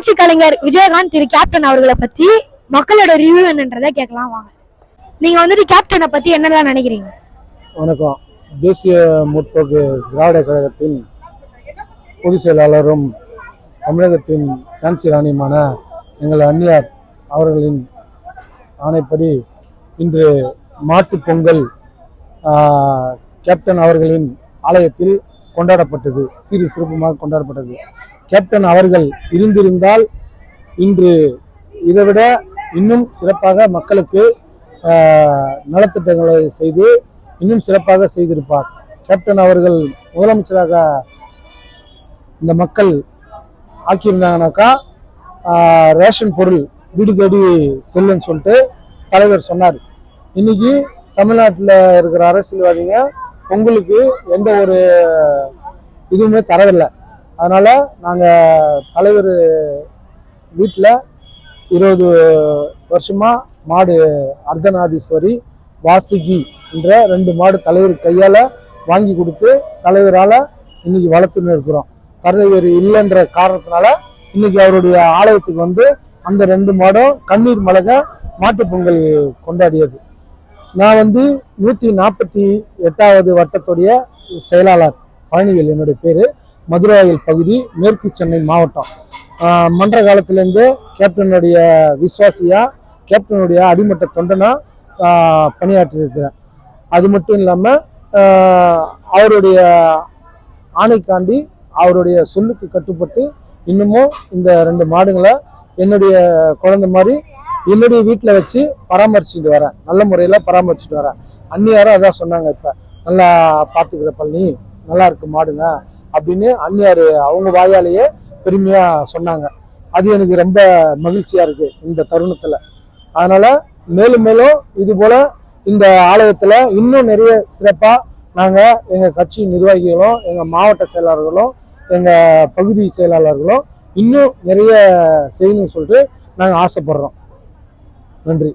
புரட்சி கலைஞர் விஜயகாந்த் திரு கேப்டன் அவர்களை பத்தி மக்களோட ரிவ்யூ என்னன்றதை கேட்கலாம் வாங்க. நீங்க வந்துட்டு கேப்டனை பத்தி என்னெல்லாம் நினைக்கிறீங்க? வணக்கம். தேசிய முற்போக்கு திராவிட கழகத்தின் பொதுச் செயலாளரும் தமிழகத்தின் சான்சி ராணியுமான எங்கள் அந்நியார் அவர்களின் ஆணைப்படி இன்று மாட்டுப் பொங்கல் கேப்டன் அவர்களின் ஆலயத்தில் கொண்டாடப்பட்டது. சீரு சிறப்புமாக கொண்டாடப்பட்டது. கேப்டன் அவர்கள் இருந்திருந்தால் இன்று இதைவிட இன்னும் சிறப்பாக மக்களுக்கு நலத்திட்டங்களை செய்து இன்னும் சிறப்பாக செய்திருப்பார். கேப்டன் அவர்கள் முதலமைச்சராக இந்த மக்கள் ஆக்கியிருந்தாங்கனாக்கா ரேஷன் பொருள் வீடு தேடி செல்லுன்னு சொல்லிட்டு தலைவர் சொன்னார். இன்னைக்கு தமிழ்நாட்டில் இருக்கிற அரசியல்வாதிங்க பொங்கலுக்கு எந்த ஒரு இதுவுமே தரவில்லை. அதனால நாங்கள் தலைவர் வீட்டில் 20 வருஷமா மாடு அர்த்தநாதீஸ்வரி வாசுகி என்ற 2 மாடு தலைவர் கையால் வாங்கி கொடுத்து தலைவரால் இன்னைக்கு வளர்த்துன்னு இருக்கிறோம். தலைவர் இல்லைன்ற காரணத்தினால இன்னைக்கு அவருடைய ஆலயத்துக்கு வந்து அந்த 2 மாடும் கண்ணீர் மலக மாட்டு பொங்கல் கொண்டாடியது. நான் வந்து 148வது வட்டத்துடைய செயலாளர் பழனிவேல் என்னுடைய பேர். மதுராயில் பகுதி, மேற்கு சென்னை மாவட்டம். மன்ற காலத்திலேருந்து கேப்டனுடைய விசுவாசியா, கேப்டனுடைய அடிமட்ட தொண்டனா பணியாற்றியிருக்கிறேன். அது மட்டும் இல்லாமல் அவருடைய ஆணைக்காண்டி அவருடைய சொல்லுக்கு கட்டுப்பட்டு இன்னமும் இந்த 2 மாடுங்களை என்னுடைய குழந்தை மாதிரி என்னுடைய வீட்டில் வச்சு பராமரிச்சுட்டு வரேன். நல்ல முறையில் பராமரிச்சுட்டு வரேன். அந்நியாரும் அதான் சொன்னாங்க, இப்போ நல்லா பார்த்துக்கிற பழனி, நல்லா இருக்கு மாடுங்க அப்படின்னு அந்நியார் அவங்க வாயாலேயே பெருமையாக சொன்னாங்க. அது எனக்கு ரொம்ப மகிழ்ச்சியாக இருக்குது இந்த தருணத்தில். அதனால் மேலும் மேலும் இது போல் இந்த ஆலயத்தில் இன்னும் நிறைய சிறப்பாக நாங்கள் எங்கள் கட்சி நிர்வாகிகளும், எங்கள் மாவட்ட செயலாளர்களும், எங்கள் பகுதி செயலாளர்களும் இன்னும் நிறைய செய்யணும்னு சொல்லிட்டு நாங்கள் ஆசைப்படுறோம். நன்றி.